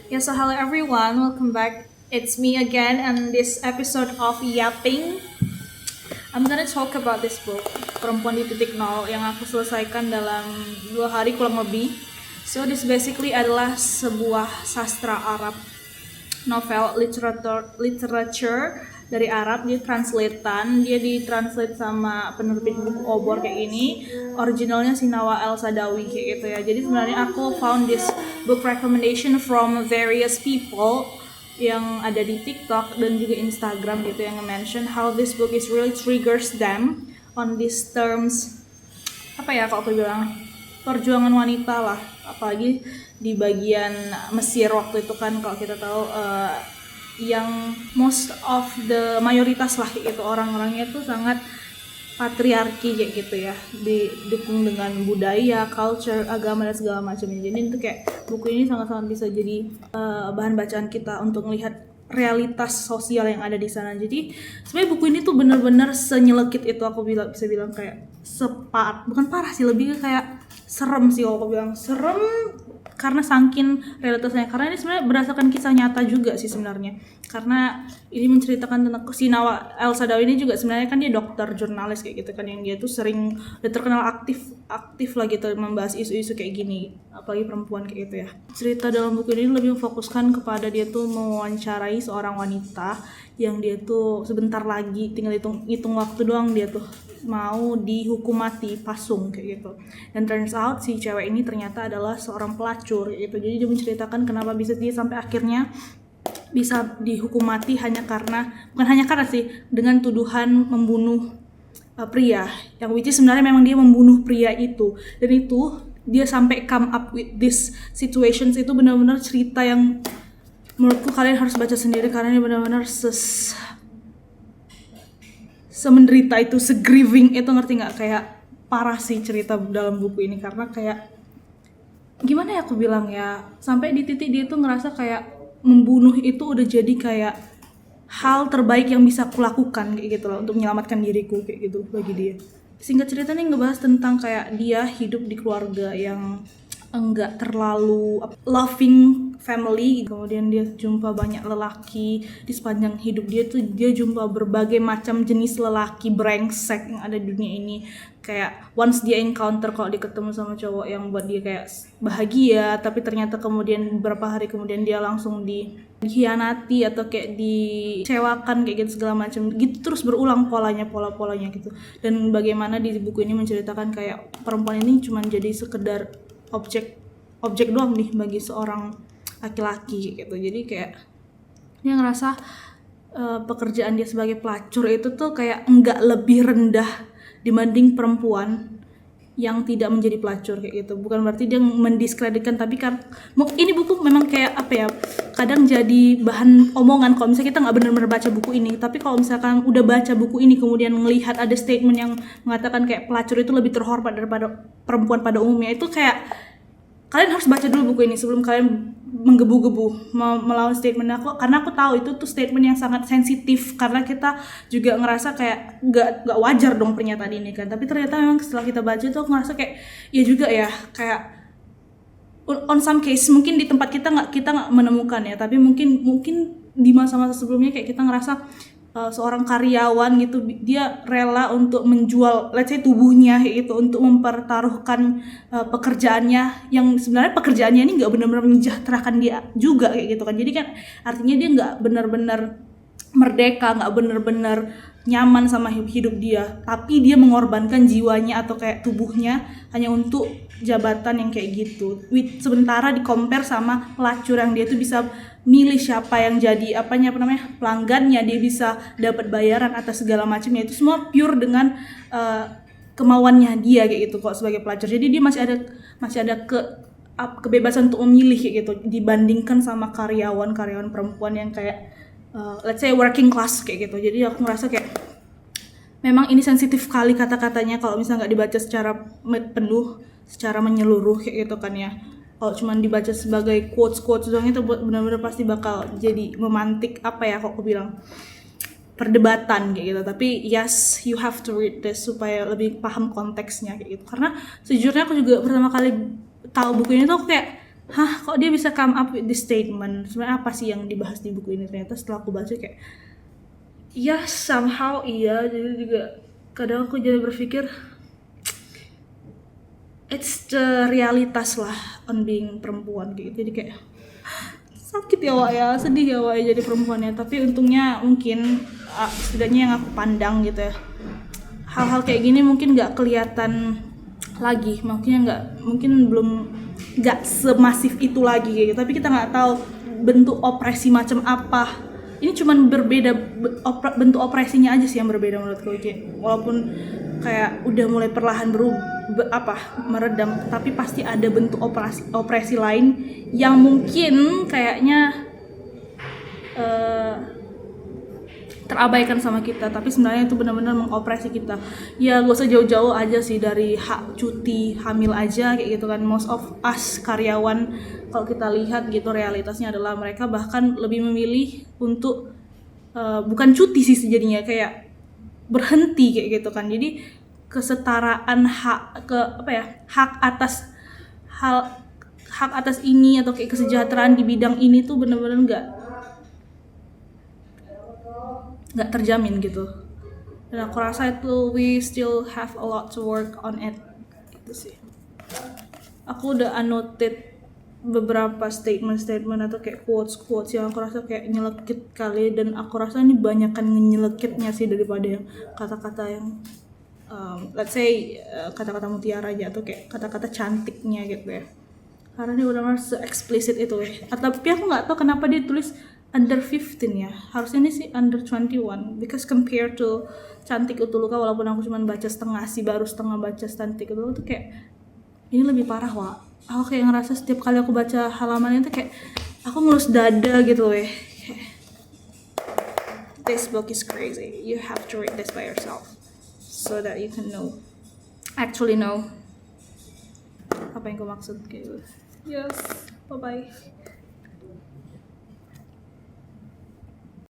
Yes, so hello everyone, welcome back. It's me again and this episode of Yapping. I'm gonna talk about this book, Perempuan di Titik Nol, yang aku selesaikan dalam 2 hari kurang lebih. So this basically adalah sebuah sastra Arab, novel literature dari Arab. Dia translatean, dia ditranslate sama penerbit buku Obor kayak ini. Originalnya Sinawa El Sadawi kayak gitu ya. Jadi sebenarnya aku found this book recommendation from various people yang ada di TikTok dan juga Instagram gitu yang mention how this book is really triggers them on these terms, apa ya kalau aku bilang, perjuangan wanita lah, apalagi di bagian Mesir waktu itu kan kalau kita tahu yang most of the mayoritas lah gitu orang-orangnya tuh sangat patriarki kayak gitu ya, didukung dengan budaya, culture, agama dan segala macamnya. Jadi itu kayak buku ini sangat-sangat bisa jadi bahan bacaan kita untuk melihat realitas sosial yang ada di sana. Jadi sebenarnya buku ini tuh benar-benar senyelekit itu, aku bisa bilang kayak bukan parah sih, lebih kayak serem sih kalau aku bilang. Serem karena saking realitasnya, karena ini sebenarnya berdasarkan kisah nyata juga sih sebenarnya, karena ini menceritakan tentang si Nawa El Sadawi ini juga sebenarnya kan dia dokter jurnalis kayak gitu kan, yang dia tuh sering terkenal aktif lah gitu membahas isu-isu kayak gini, apalagi perempuan kayak gitu ya. Cerita dalam buku ini lebih memfokuskan kepada dia tuh mewawancarai seorang wanita yang dia tuh sebentar lagi tinggal hitung waktu doang dia tuh mau dihukum mati pasung kayak gitu. Dan turns out si cewek ini ternyata adalah seorang pelacur gitu. Jadi dia menceritakan kenapa bisa dia sampai akhirnya bisa dihukum mati bukan hanya karena sih, dengan tuduhan membunuh pria, yang which is sebenarnya memang dia membunuh pria itu. Dan itu dia sampai come up with this situations, itu benar-benar cerita yang menurutku kalian harus baca sendiri, karena ini benar-benar semenderita itu, segrieving itu, ngerti nggak? Kayak parah sih cerita dalam buku ini, karena kayak gimana ya aku bilang ya, sampai di titik dia tuh ngerasa kayak membunuh itu udah jadi kayak hal terbaik yang bisa aku lakukan kayak gitu loh, untuk menyelamatkan diriku kayak gitu bagi dia. Singkat ceritanya ngebahas tentang kayak dia hidup di keluarga yang enggak terlalu loving family, kemudian dia jumpa banyak lelaki di sepanjang hidup dia tuh, dia jumpa berbagai macam jenis lelaki brengsek yang ada di dunia ini. Kayak once dia encounter kalau dia ketemu sama cowok yang buat dia kayak bahagia, tapi ternyata kemudian beberapa hari kemudian dia langsung dikhianati atau kayak dicewakan kayak gitu segala macam gitu, terus berulang polanya gitu. Dan bagaimana di buku ini menceritakan kayak perempuan ini cuma jadi sekedar objek doang nih bagi seorang laki-laki gitu. Jadi kayak dia ngerasa pekerjaan dia sebagai pelacur itu tuh kayak enggak lebih rendah dibanding perempuan yang tidak menjadi pelacur kayak gitu. Bukan berarti dia mendiskreditkan, tapi kan ini buku memang kayak apa ya, kadang jadi bahan omongan kalau misalnya kita nggak benar-benar baca buku ini. Tapi kalau misalkan udah baca buku ini kemudian melihat ada statement yang mengatakan kayak pelacur itu lebih terhormat daripada perempuan pada umumnya, itu kayak kalian harus baca dulu buku ini sebelum kalian menggebu-gebu melawan statement aku, karena aku tahu itu tuh statement yang sangat sensitif, karena kita juga ngerasa kayak nggak wajar dong pernyataan ini kan. Tapi ternyata memang setelah kita baca tuh aku ngerasa kayak ya juga ya, kayak on some case mungkin di tempat kita nggak menemukan ya, tapi mungkin di masa-masa sebelumnya kayak kita ngerasa seorang karyawan gitu dia rela untuk menjual let's say tubuhnya gitu untuk mempertaruhkan pekerjaannya, yang sebenarnya pekerjaannya ini nggak benar-benar menyejahterakan dia juga kayak gitu kan. Jadi kan artinya dia nggak benar-benar merdeka, nggak benar-benar nyaman sama hidup dia, tapi dia mengorbankan jiwanya atau kayak tubuhnya hanya untuk jabatan yang kayak gitu. Sementara di compare sama pelacur yang dia tuh bisa milih siapa yang jadi pelanggannya, dia bisa dapat bayaran atas segala macamnya, itu semua pure dengan kemauannya dia kayak gitu kok sebagai pelacur. Jadi dia masih ada kebebasan untuk memilih kayak gitu, dibandingkan sama karyawan perempuan yang kayak let's say working class kayak gitu. Jadi aku ngerasa kayak memang ini sensitif kali kata-katanya kalau misalnya nggak dibaca secara penuh, secara menyeluruh kayak gitu kan ya. Kalau cuma dibaca sebagai quotes doang itu benar-benar pasti bakal jadi memantik kok aku bilang perdebatan kayak gitu. Tapi yes, you have to read this supaya lebih paham konteksnya kayak gitu. Karena sejujurnya aku juga pertama kali tahu buku ini tuh aku kayak hah kok dia bisa come up with this statement, sebenarnya apa sih yang dibahas di buku ini. Ternyata setelah aku baca kayak ya somehow iya, jadi juga kadang aku jadi berpikir it's the realitas lah on being perempuan gitu. Jadi kayak sakit ya Wak ya, sedih ya Wak ya jadi perempuannya. Tapi untungnya mungkin setidaknya yang aku pandang gitu ya, hal-hal kayak gini mungkin nggak kelihatan lagi, mungkin belum nggak semasif itu lagi gitu. Tapi kita nggak tahu bentuk opresi macam apa. Ini cuman berbeda, bentuk opresinya aja sih yang berbeda menurutku. Walaupun kayak udah mulai perlahan meredam, tapi pasti ada bentuk opresi lain yang mungkin kayaknya terabaikan sama kita, tapi sebenarnya itu benar-benar mengopresi kita. Ya gak usah jauh-jauh aja sih, dari hak cuti hamil aja kayak gitu kan. Most of us karyawan kalau kita lihat gitu, realitasnya adalah mereka bahkan lebih memilih untuk bukan cuti sih jadinya, kayak berhenti kayak gitu kan. Jadi kesetaraan hak atas ini atau kayak kesejahteraan di bidang ini tuh benar-benar nggak terjamin gitu. Dan aku rasa itu we still have a lot to work on it gitu sih. Aku udah annotate beberapa statement atau kayak quotes yang aku rasa kayak nyelekit kali, dan aku rasa ini banyakan nyelekitnya sih daripada yang kata-kata yang let's say kata-kata mutiara aja atau kayak kata-kata cantiknya gitu ya. Karena dia benar-benar se-explicit itu ya. Tapi aku nggak tahu kenapa dia tulis under 15 ya. Harusnya ini sih under 21, because compared to Cantik Utuluka, walaupun aku cuma baca setengah sih, baru setengah baca Cantik Utuluka tuh kayak ini lebih parah Wak. Aku kayak ngerasa setiap kali aku baca halaman itu kayak aku ngelus dada gitu weh. This book is crazy. You have to read this by yourself so that you can actually know apa yang aku maksud kayak gitu. Yes, bye bye.